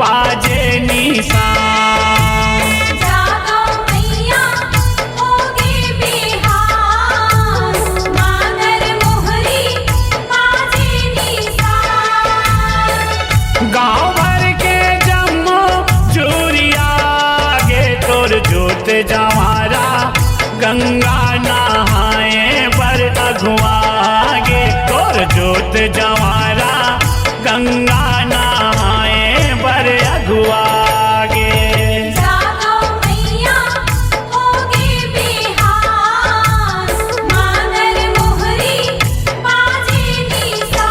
बाजे निशान। जागो मैया होगी बिहान, मानर मोहरी बाजे निशान। गाँव भर के जम्मू चूरिया गे तोर जोत जवारा गंगा नहाए बर अगुआ गे तोर जोत जवारा गंगा नहाए बर अगुआ गे। जागो मैया होगी बिहान, मानर मोहरी बाजे निशान।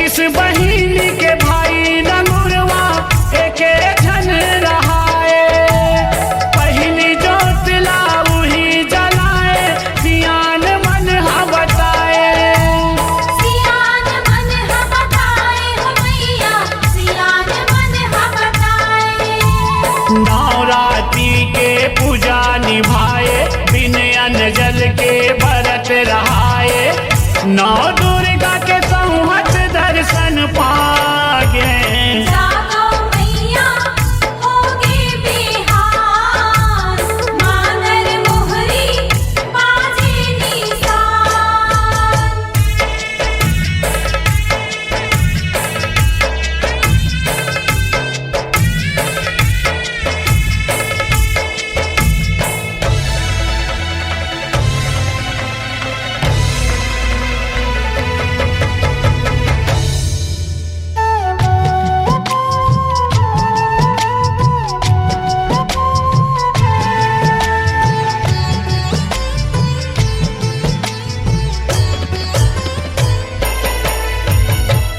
इस बहिन के भाई नंगुरवा एके झन रहाए, पहली जोत लाऊही जलाए सियान मन हा बताए। सियान मन हा बताए हो मैया, सियान मन हा बताए। नवरात्रि के पूजा निभाए बिन अन्न जल के व्रत रहाए, नौ दुर्गा के संहत दर्शन पागे। जागो मैया होगी बिहान, मानर मोहरी बाजे निशान।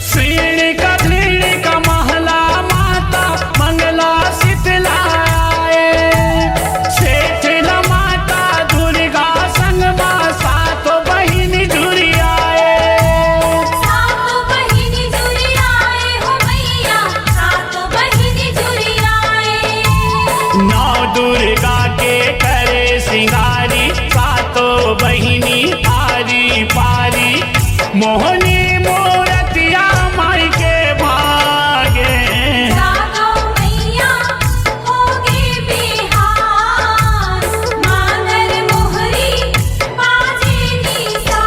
श्रीण का धीण का महला माता मंगला शीतलाए, शेठला माता दुर्गा संगमा सातो बहिन जुड़ी आए। सातो बहिनी जुड़ी आए हो मैया, सातो बहिनी जुड़ी आए। नौ दुर्गा के करे सिंगारी सातो बहिनी आरी पारी, मोहनी मूर्तिया माई के भागे। जागो मैया होगी बिहान, मानर मोहरी बाजे निशान।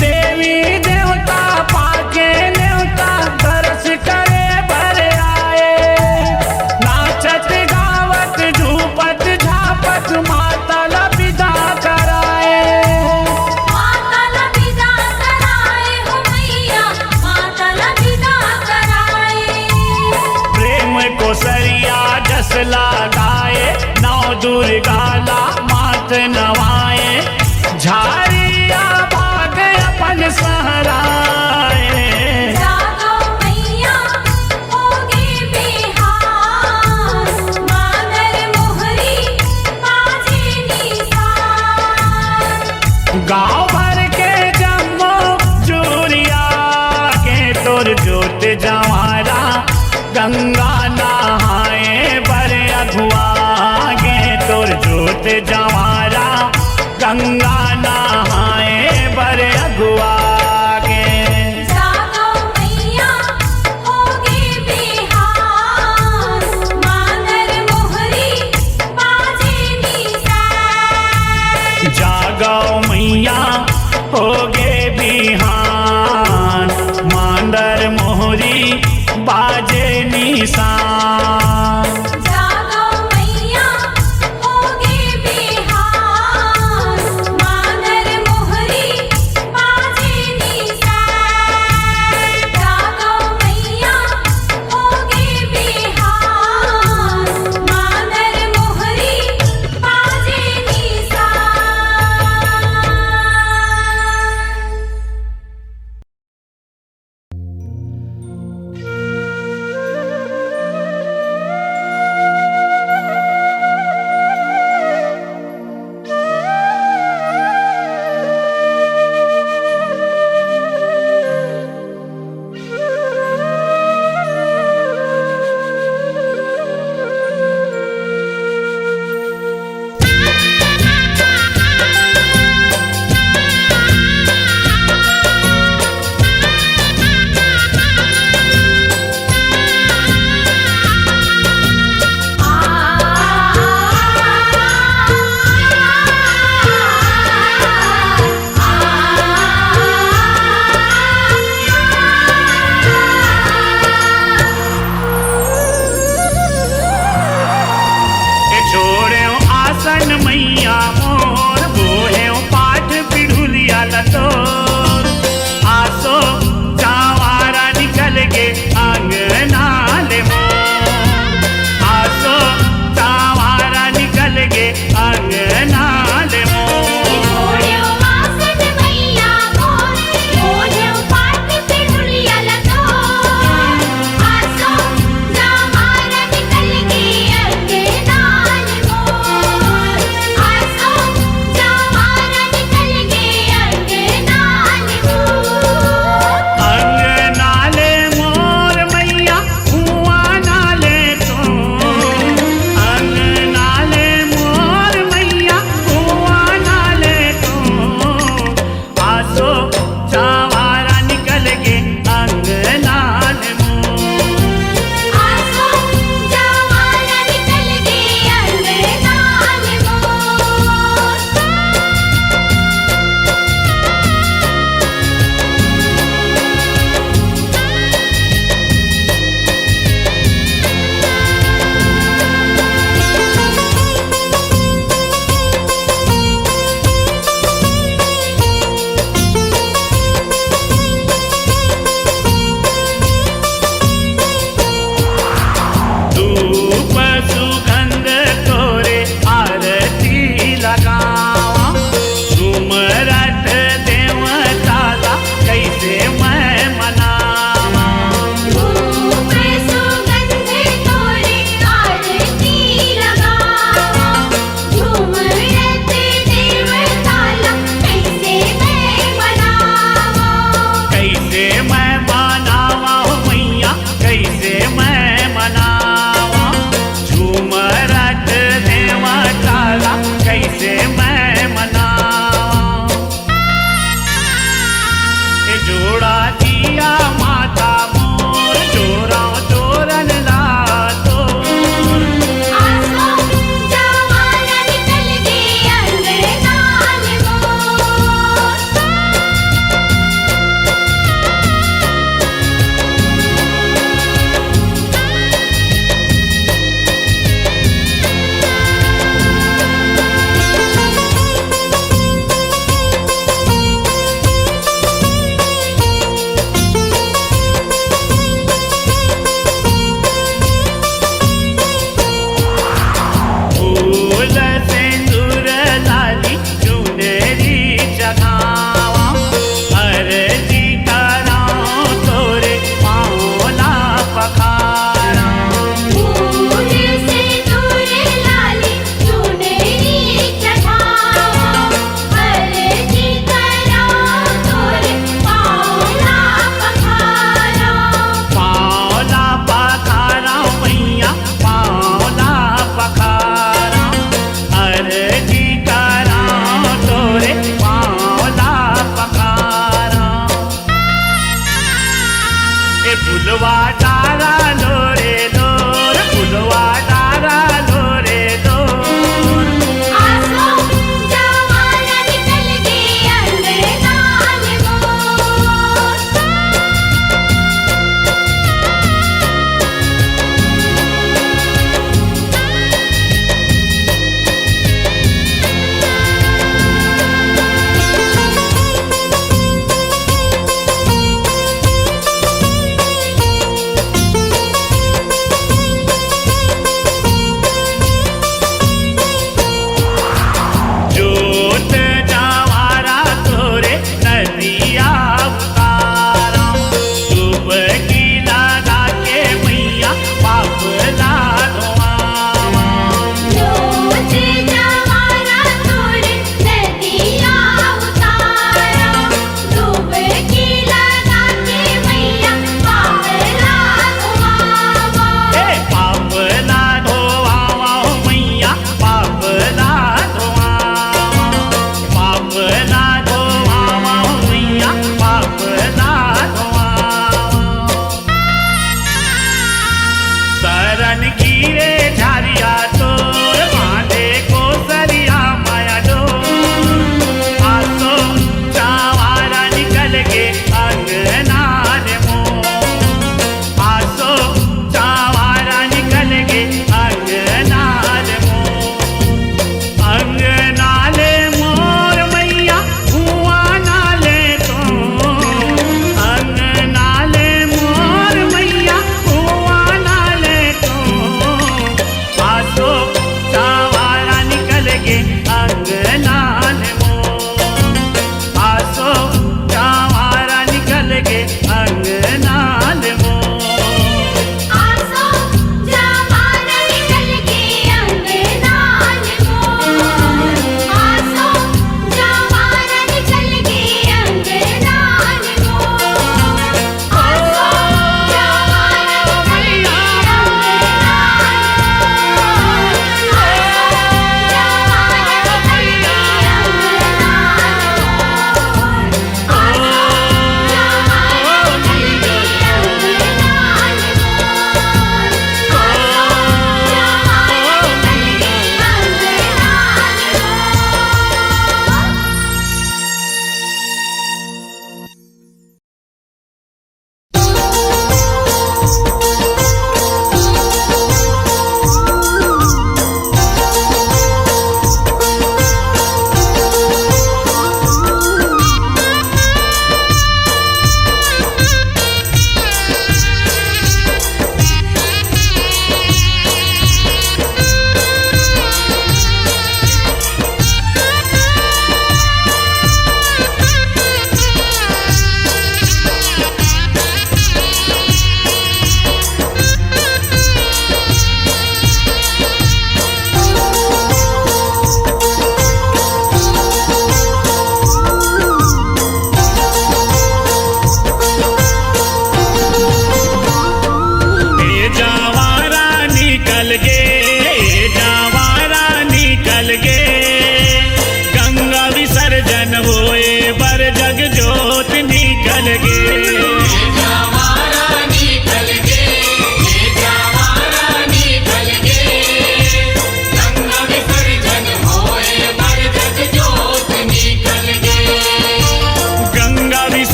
देवी देवता पाके न्योता दर्श करे भर आए, नाचत गावत झूपत झापत माता ला विदा कराए। माता ला विदा कराए हो मैया, माता ला विदा कराए। प्रेम को सरिया जस लगाए, नौ दुर्गा ला मात नवाए, झारिया भाग अपन सहराए। जागो मैया होगी बिहान, मानर मोहरी बाजे निशान। गाँव भर के जम्मू चूरिया के तोर जोत जवारा गंगा नहाए बर अगुआ गे तोर जोत जवारा गंगा नहाए बर अगुआ गे। जागो मैया होगी बिहान, मानर मोहरी बाजे निशान। जागो मैया होगे बिहान मांदर मोहरी बाजे निशान जागो मैया होगे बिहान मानर मोहरी बाजे निशान जागो मैया होगे बिहान मानर मोहरी बाजे निशान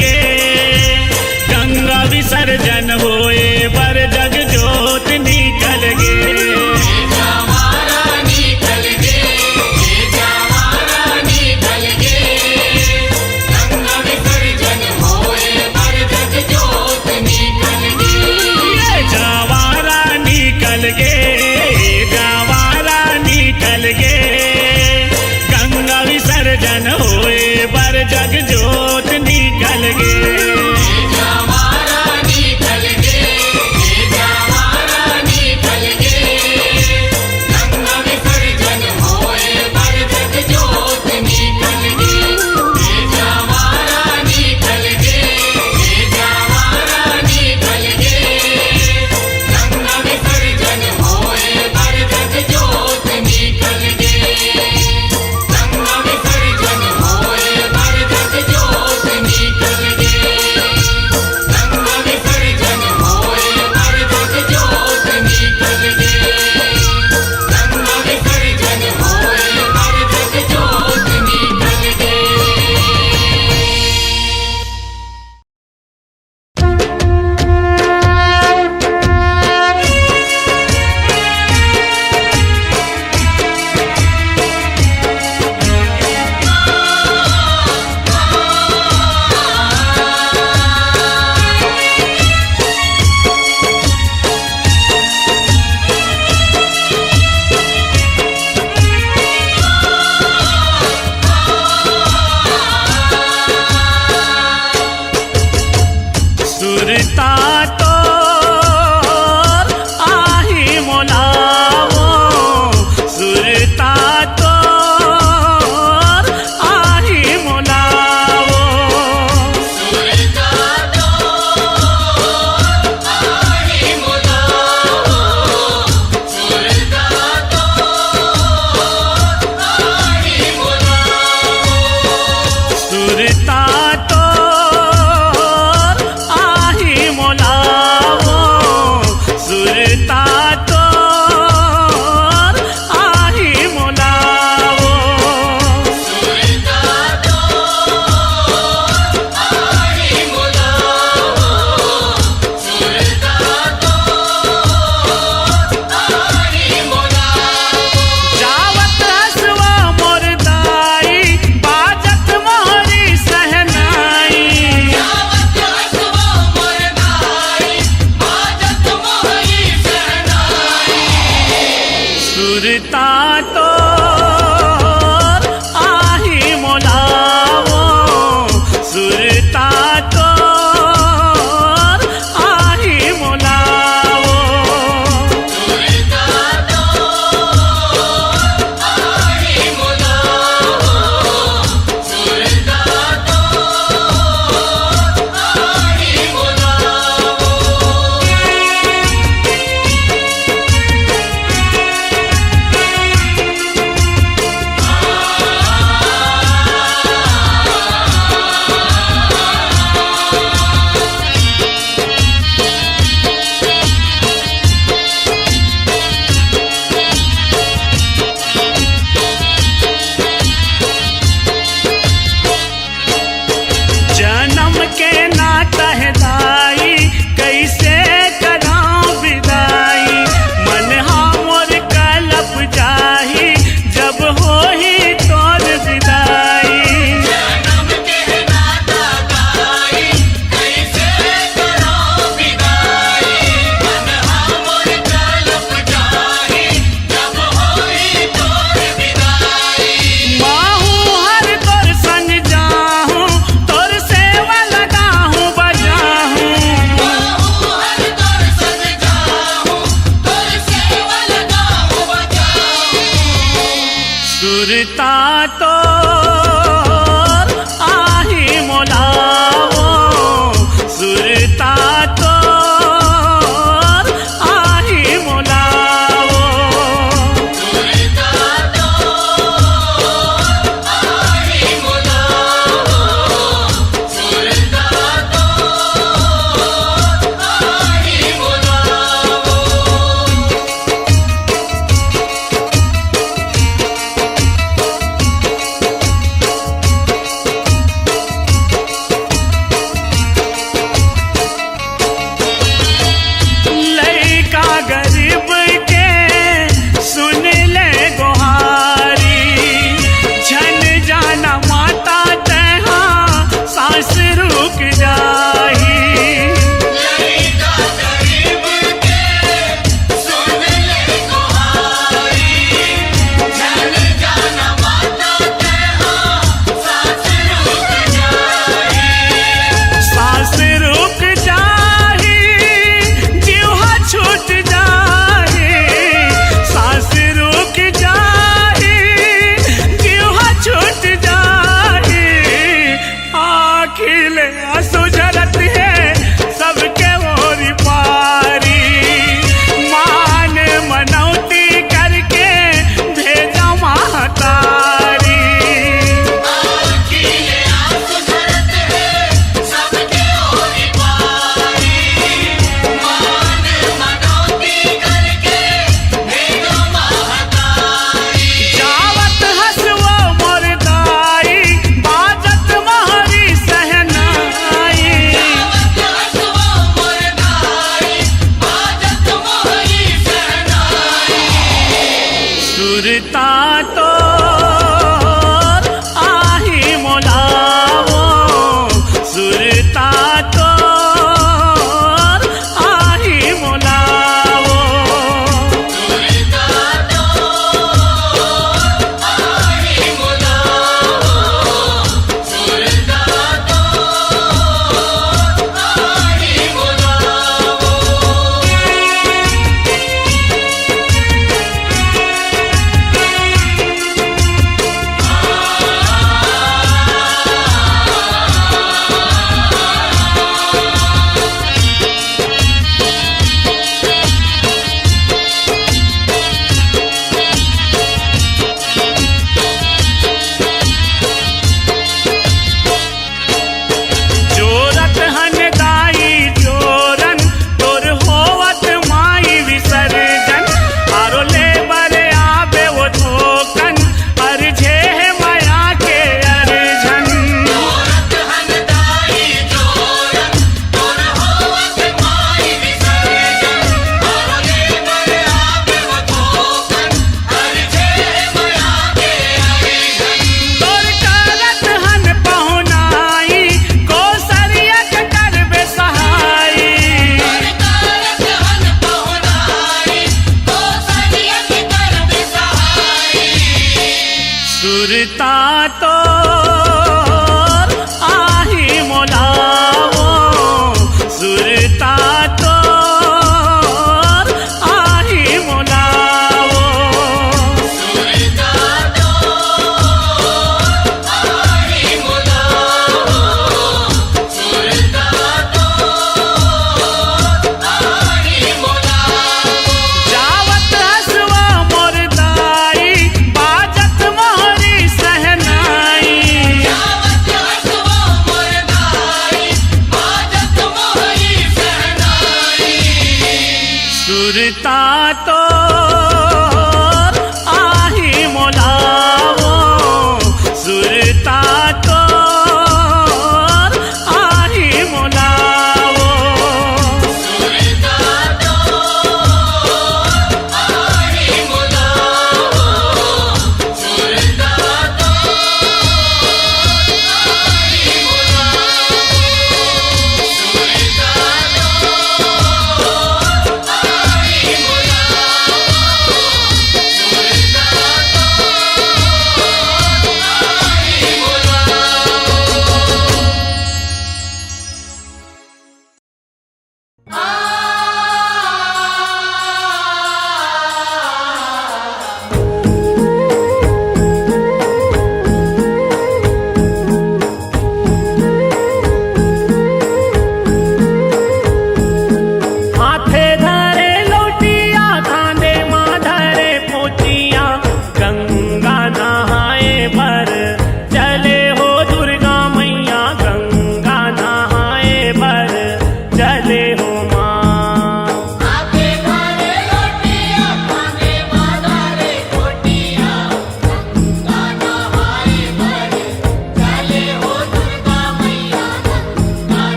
गे गंगा विसर्जन होए बर जग जोत निकल गे जन होए बर जग जोत निकल गे सुरता तो आही मोलावो सुरता तो आही मोलावो सुरता तो आही मोलावो सुरता तो आही मोलावो सुरता तो मोला सुझरत है सबके ओरी पारी, मान मनौती करके भेजा महतारी। जावत हसवो मोर दाई, बाजत महरी सहनाई।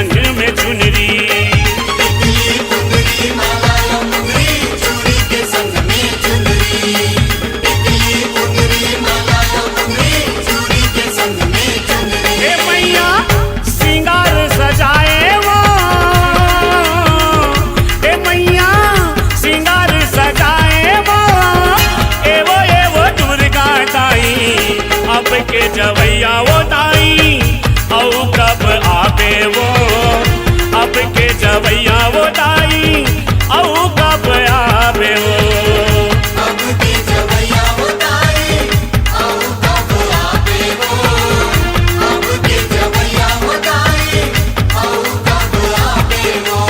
संग में चुनरी। टिकली मुंदरी माला मुंदरी चूड़ी के संग में चुनरी। टिकली मुंदरी माला मुंदरी चूड़ी के संग में चुनरी। ए मैया सिंगार सजाए वो, ए मैया सिंगार सजाए वो, एवो दुर्गा ताई अब के जवैया वो ताई औ कब आवे वो, अब के जवैया वो ताई औ कब आवे वो। अब के जवैया होताई औ कब आवे वो। अब के जवैया होताई औ कब आवे वो।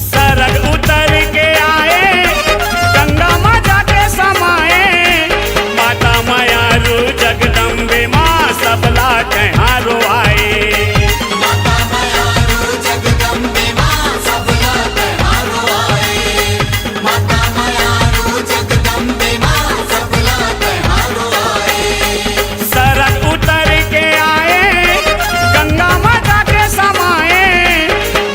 सरग उतर के आए गंगा माता के समाए, माता मायारू जगदम्बे माँ सबला कहारो आए। माता मायारू जगदम्बे माँ सबला कहारो आए। माता मायारू जगदम्बे माँ सबला कहारो आए। सरग उतर के आए गंगा माता के समाए,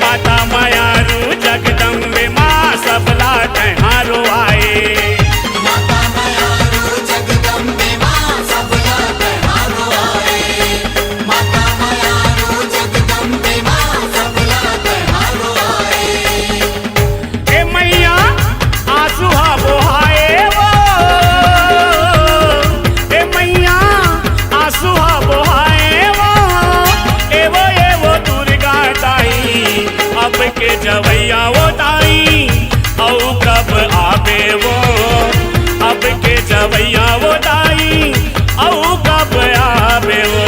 माता मायारू जगदम्बे माँ सबला कहारो आए। माता मायारू जगदम्बे माँ सबला कहारो आए। माता मायारू जगदम्बे माँ सबला कहारो आए। ए मैया आंसू बोहाए वो, ए मैया आंसू बोहाए वो, एवो दुर्गा ताई अब के जवैया वो ताई औ कब आवे वो, अब के जवैया वो ताई औ कब आवे वो।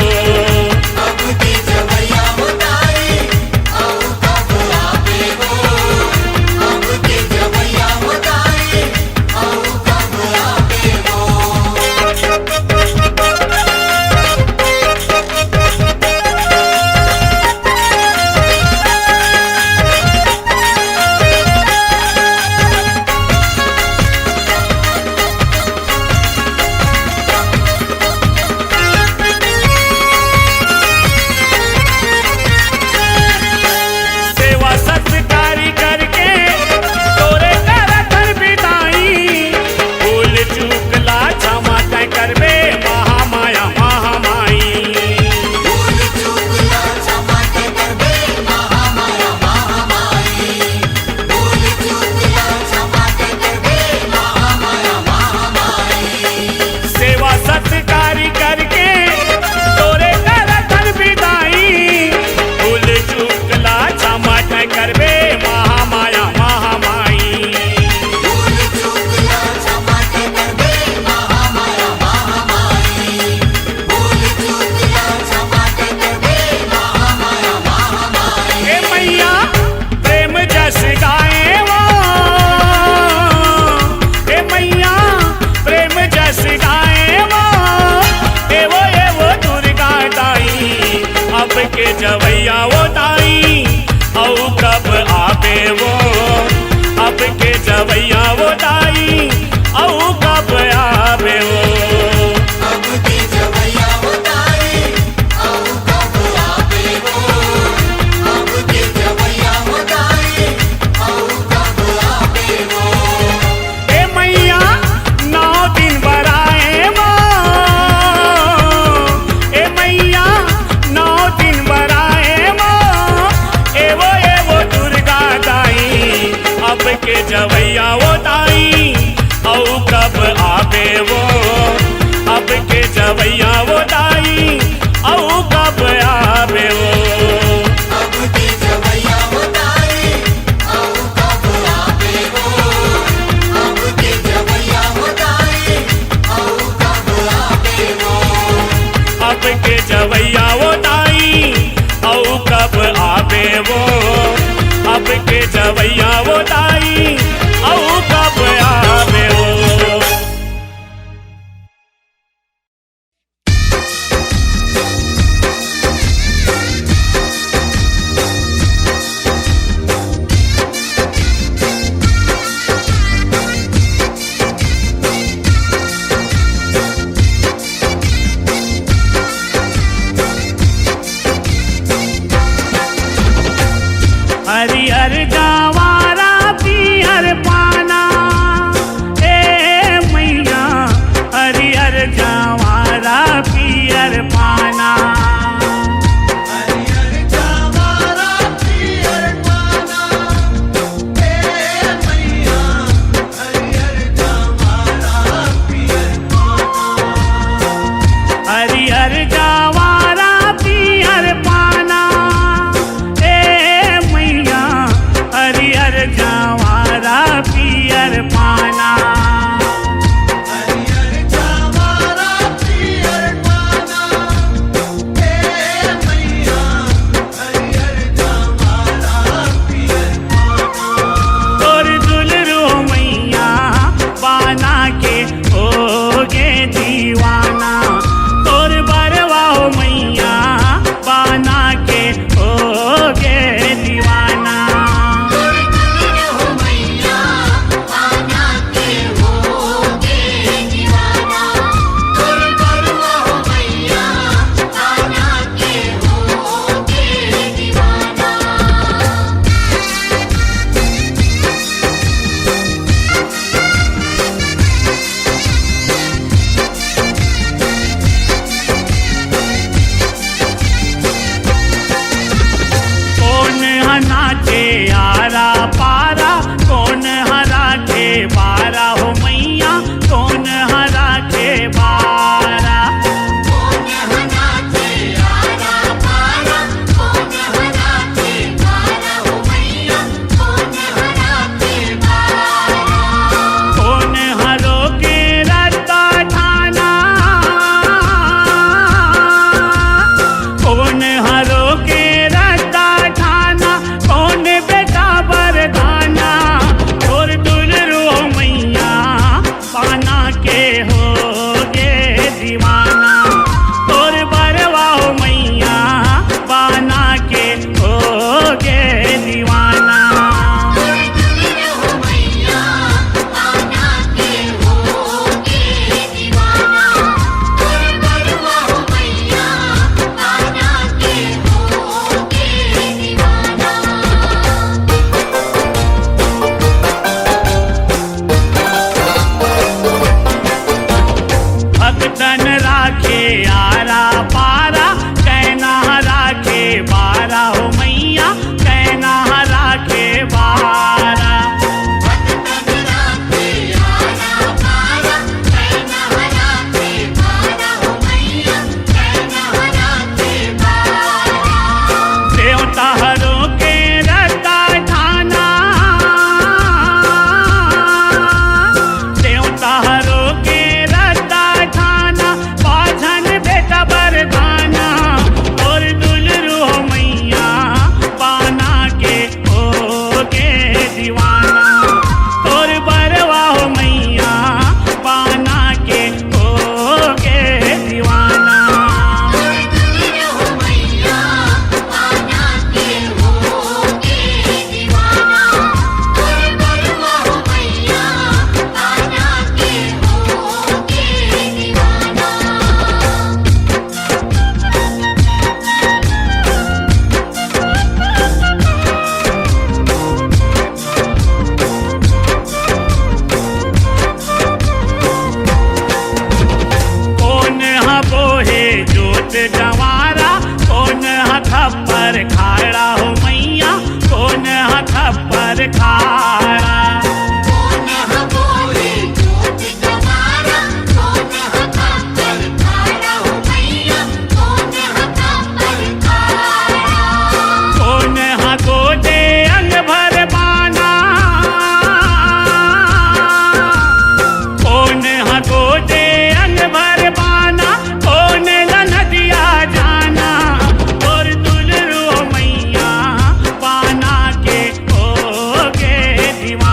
अब के जवैया होताई औ कब आवे वो। अब के जवैया होताई औ कब आवे वो। सेवा सत्कारी करके तोरे करथन बिदाई, भूल चूक ला क्षमा तय करबे महामाया महामाई। भूल चूक ला क्षमा के करबे महामाया महामाई। भूल चूक ला क्षमा के करबे महामाया महामाई। सेवा सत्कारी करके तोरे करथन बिदाई, भूल चूक ला क्षमा तय करबे महामाया महामाई। भूल चूक ला क्षमा के करबे महामाया महामाई। भूल चूक ला क्षमा के करबे महामाया महामाई। ए मैया प्रेम जस गाए वो, ए मैया प्रेम जस गाए वो, एवो दुर्गा ताई अब के जवैया वो ताई औ कब आवे वो, अब के जवैया वो ताई औ कब आवे वो। अब के जवैया होताई औ कब आवे वो। अब के जवैया होताई औ कब आवे वो। ए मैया 9 दिन बराए वो, ए मैया 9 दिन बराए वो, एवो दुर्गा ताई अब के जवैया वो ताई औ कब आवे वो, अब के जवैया वो ताई औ कब आवे वो। अब के जवैया होताई औ कब आवे वो। अब के जवैया होताई औ कब आवे वो। अब के जवैया वो ताई औ कब आवे वो, अब के जवैया वो ताई औ कब आवे वो। जवारा पियर पाना हरियर जवारा पियर पाना हे मैया हरियर जवारा पियर पाना हरियर जवारा पियर पाना ए मैया हरियर जवारा पियर पाना हरियर जवारा पियर पाना हे मैया हरियर जवारा पियर पाना तोर दुलरो मैया पाना के होगे दीवाना तोर बरवा मैया पाना के होगे दीवाना हो मैया पाना के होगे दीवाना तोर बरवा हो मैया पाना के होगे दीवाना कौन हनाचे आरा पारा कौन हरा के बारा हो मैया कौन हरा के बारा कौन हनाचे आरा पारा कौन हनाचे पारा हो मैया कौन हनाचे पारा कौन हरो के रत्ता ठाना कौन हरो के रत्ता ठाना कौन बेटा बरदाना और दुलरो मैया पाना के होगे दीवाना और बरवा मैया पाना के होगे दीवाना हो मैया पाना के होगे दीवाना तोर बरवा हो मैया पाना के होगे दीवाना भक्तन राखे आरा पारा कैना राखे बारा हो मैया कैना राखे बारा भक्तन राखे आरा पारा कैना राखे पारा हो मैया कैना राखे पारा देवता हरो के रत्ता ठाना देवता हरो के रत्ता ठाना बाझन बेटा बरदाना और दुलरो मैया पाना के होगे दीवाना और बरवा हो मैया पाना के होगे दीवाना हो मैया पाना के होगे दीवाना तोर बरवा हो मैया पाना के होगे दीवाना कौन हा बोहे जोत जवारा कौन हा खप्पर खाड़ा हो मैया कौन हा खप्पर खाड़ा कौन बोले जोत जवारा कौन खप्पर खाड़ा हो मैया कौन खप्पर खाड़ा कौन हा गोदे अंग भर बाना कौन हा गोदे अंग भर बाना कौन नदिया जाना और दुलरो मैया पाना के होगे दीवाना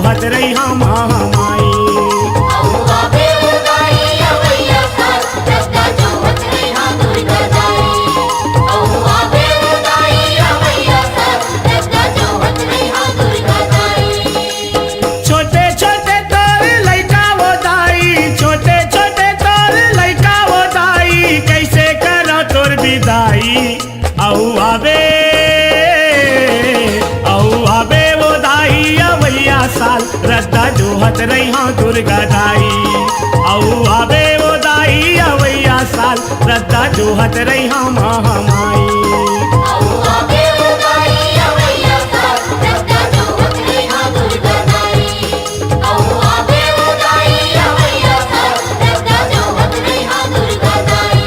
जोहत रही हम माई। औआ बेउदाई अवैया साल रत्ता जोहत रहा दुर्गा दाई। औआ बेउदाई अवैया साल रत्ता जोहत रहा दुर्गा दाई। छोटे छोटे तोर लइका वो दाई, छोटे छोटे तोर लइका वो दाई, कैसे करो तोर विदाई। औआ बे वो दाई अवैया साल रत्ता जोहत रही हाँ दुर्गा दाई। औआ बे वो दाई अवैया साल रत्ता जोहत रही हाँ महामाई। औआ बेउदाई अवैया साल रत्ता जोहत रहा दुर्गा दाई। औआ बेउदाई अवैया साल रत्ता जोहत रहा दुर्गा दाई।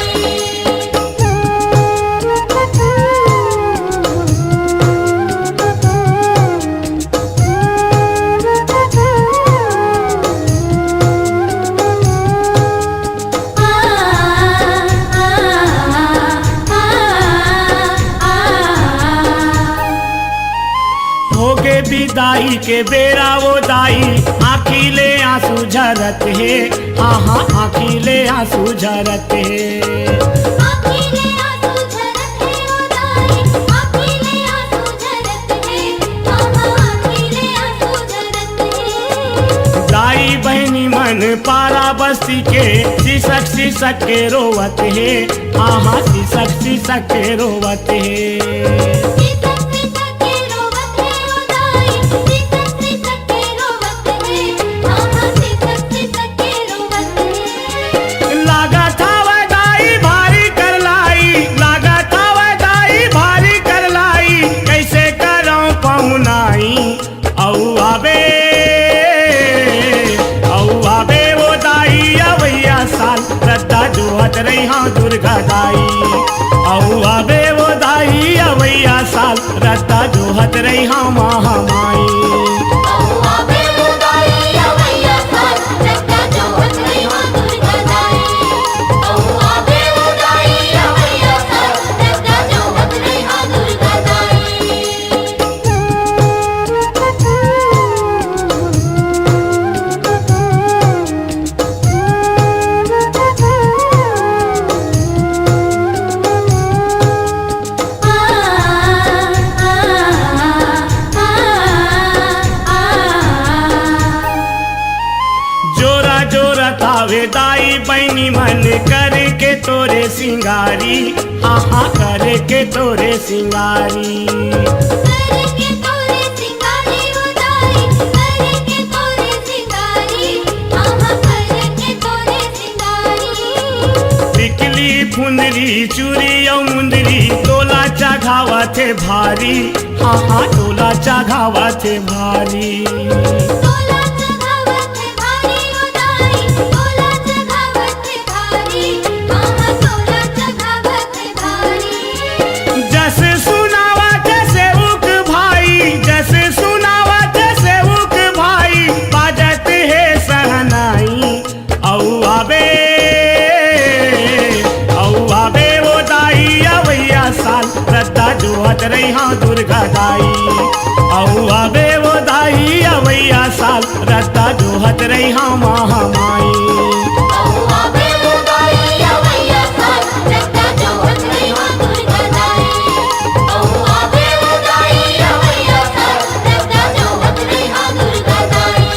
होगे विदाई के बेरा वो दाई, आखिले आंसू झरत है, हाँ हाँ आखिले आंसू झरत है। आखिले आंसू झरत है ओ दाई। आखिले आंसू झरत है। मामा आखिले आंसू झरत है। दाई बहनी मन पारा बस्ती के सिसक सिसक के रोवत है, हाँ हाँ सिसक सिसक के रोवत है। सिसक सिसक के रोवत है ओ दाई। सिसक सिसक के रोवत है। मामा सिसक सिसक के रोवत है। लागा था वह दाई भारी कर लाई, लागा था वह दाई भारी कर लाई, कैसे करूं पहुनाई। औआ बे वो दाई अवैया साल रत्ता जोहत रही हाँ दुर्गा दाई। औआ बे वो दाई अवैया साल रत्ता जोहत रही हाँ महामाई। औआ बेउदाई अवैया साल रत्ता जोहत रहा दुर्गा दाई। औआ बेउदाई अवैया साल रत्ता जोहत रहा दुर्गा दाई। जोरा जोरा थावे दाई बहनी मन करके तोरे सिंगारी, हाँ हाँ करके तोरे सिंगारी। करके तोरे सिंगारी ओ दाई। करके तोरे सिंगारी। मामा करके तोरे सिंगारी। टिकली फुंदरी चूड़ी और मुंदरी तोला चढ़ावा थे भारी, हाँ हाँ तोला चढ़ावा थे भारी। तोला चढ़ावत है भारी ओ दाई। तोला चढ़ावत है भारी। मामा तोला चढ़ावत है भारी। जस सुनावा जैसे उक भाई, जैसे सुनावा जैसे उक भाई, बाजत है सहनाई। औआ बे वो दाई अवैया साल रत्ता जोहत रही हाँ दुर्गा दाई। औआ बे वो दाई अवैया साल रत्ता जोहत रही हाँ महामाई। औआ बेउदाई अवैया साल रत्ता जोहत रहा दुर्गा दाई। औआ बेउदाई अवैया साल रत्ता जोहत रहा दुर्गा दाई।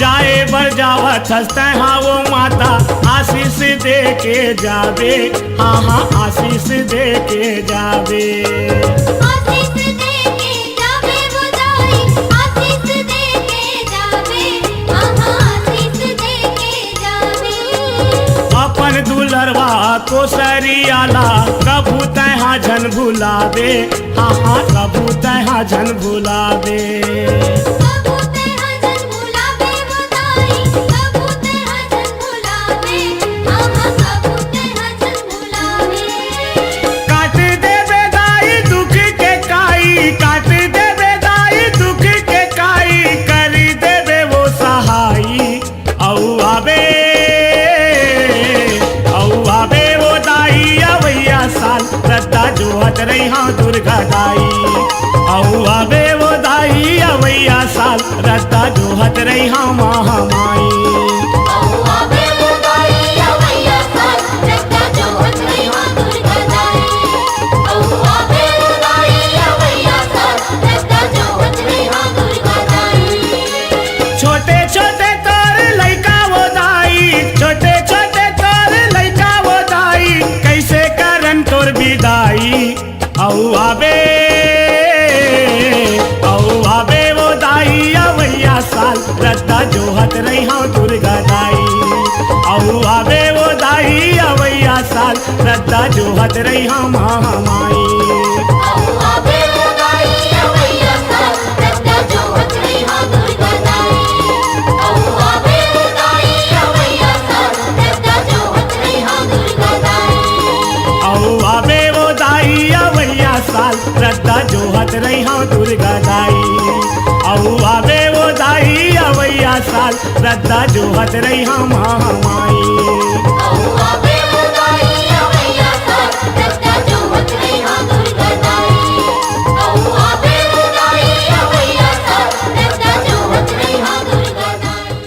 जाए बर जावत हंसते हाँ वो माता आशीष दे के जावे, हाँ हाँ आशीष दे के जावे। आशीष देके जावे वो दाई। आशीष देके जावे। मामा आशीष देके जावे। अपन दुलरवा को सरियाला कभू तहाँ झन भुलावे, हाँ हाँ कभू तहाँ झन भुलावे। कबूते हजन भुलावे वो दाई। कबूते हजन भुलावे। मामा कबूते हजन भुलावे। काट देवे दाई रही हाँ दुर्गा दाई औ आवे वो दाई अवैया साल रत्ता जोहत रही हाँ महामाई आवे वो दाई अवैया साल रत्ता जोहत रही हाँ दुर्गा दाई आवे वो दाई अवैया साल रत्ता जोहत रही हाँ दुर्गा दाई छोटे छोटे तोर लइका वो दाई छोटे छोटे तोर लइका वो दाई कैसे करन तोर विदाई औ आवे वो दाई अवैया साल रत्ता जोहत रही हाँ दुर्गा दाई औ आवे वो दाई अवैया साल रत्ता जोहत रही हाँ महामाई आवे वो दाई अवैया साल रत्ता जोहत रही हाँ दुर्गा दाई आवे वो दाई अवैया साल रत्ता जोहत रही हाँ दुर्गा दाई औ आवे वो दाई अवैया साल रत्ता जोहत रही हाँ दुर्गा दाई औ आवे वो दाई अवैया साल रत्ता जोहत रही हाँ महामाई आवे वो दाई अवैया साल रत्ता जोहत रही हाँ दुर्गा दाई आवे वो दाई अवैया साल रत्ता जोहत रही हाँ दुर्गा दाई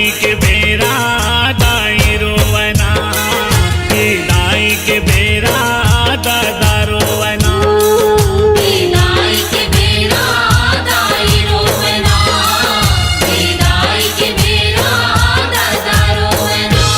दाई के बेरा दाई रोवना, दाई के बेरा दादा रोवना। दाई के बेरा दाई रोवना, दाई के बेरा दादा रोवना।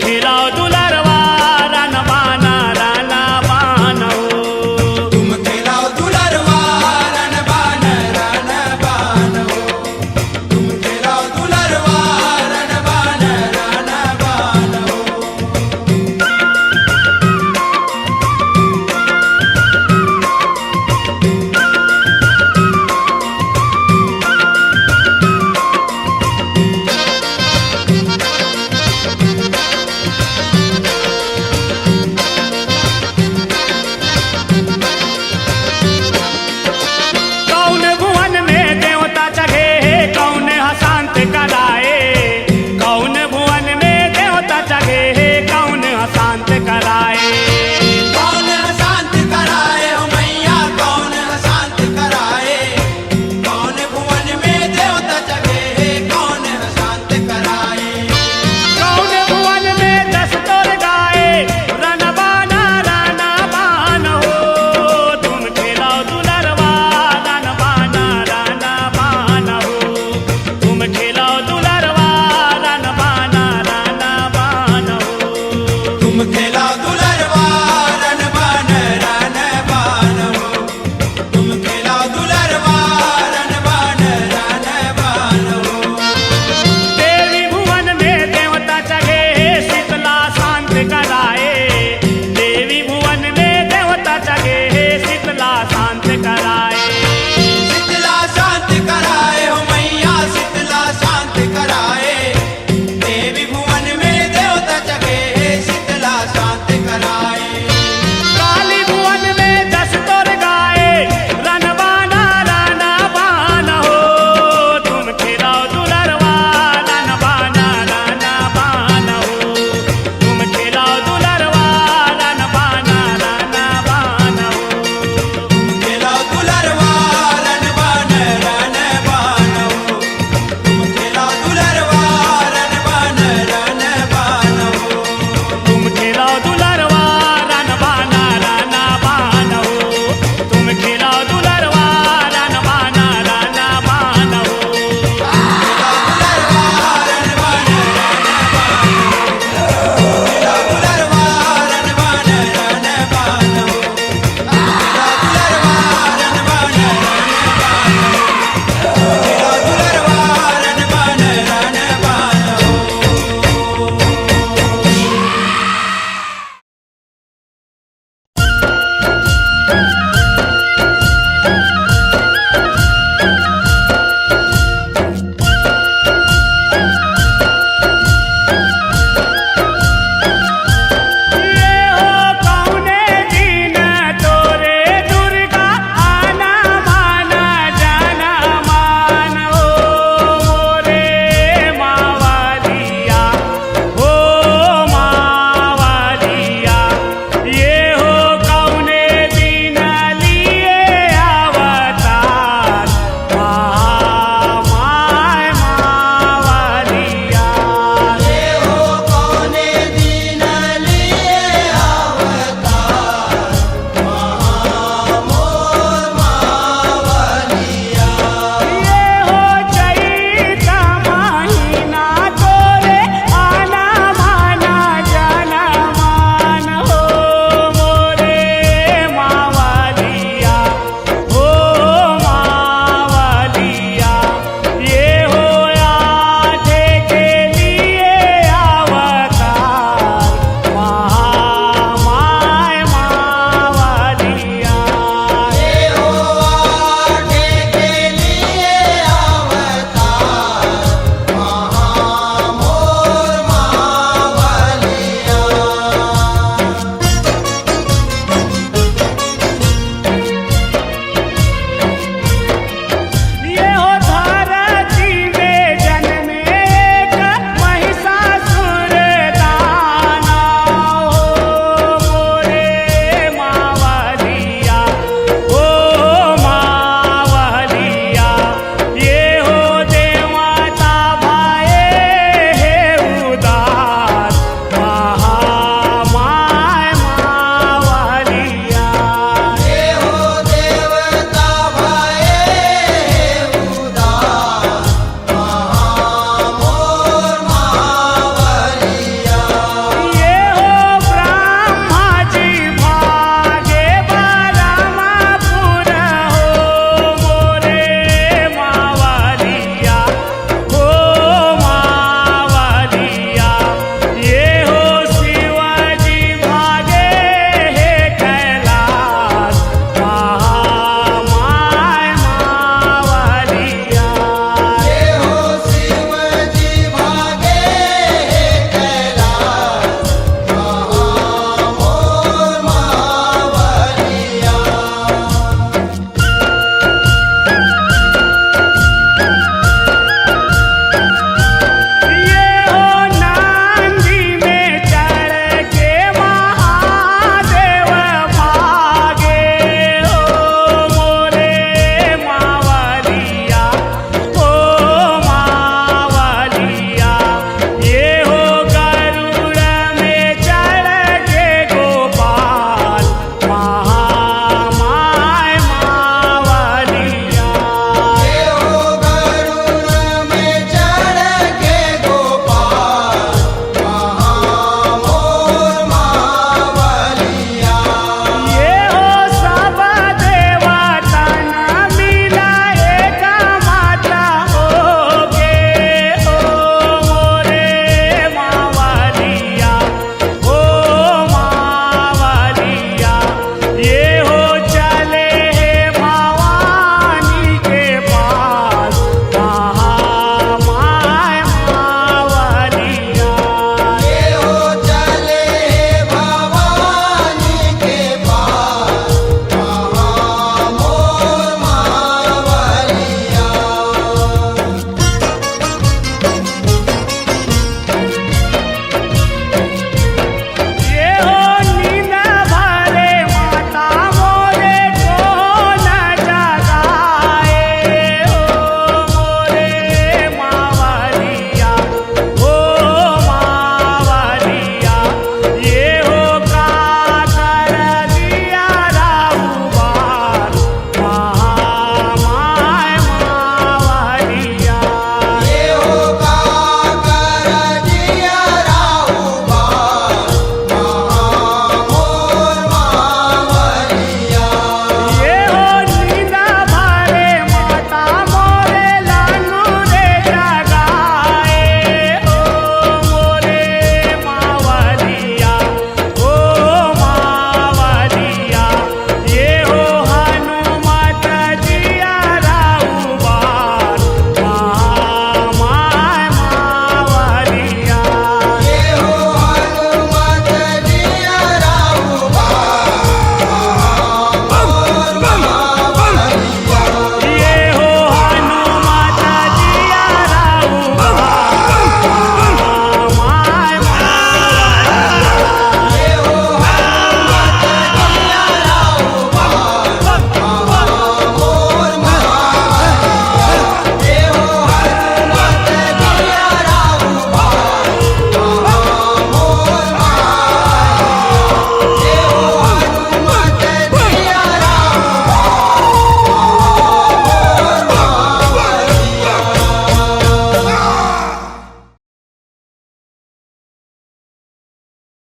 खेलाओ दुल्हा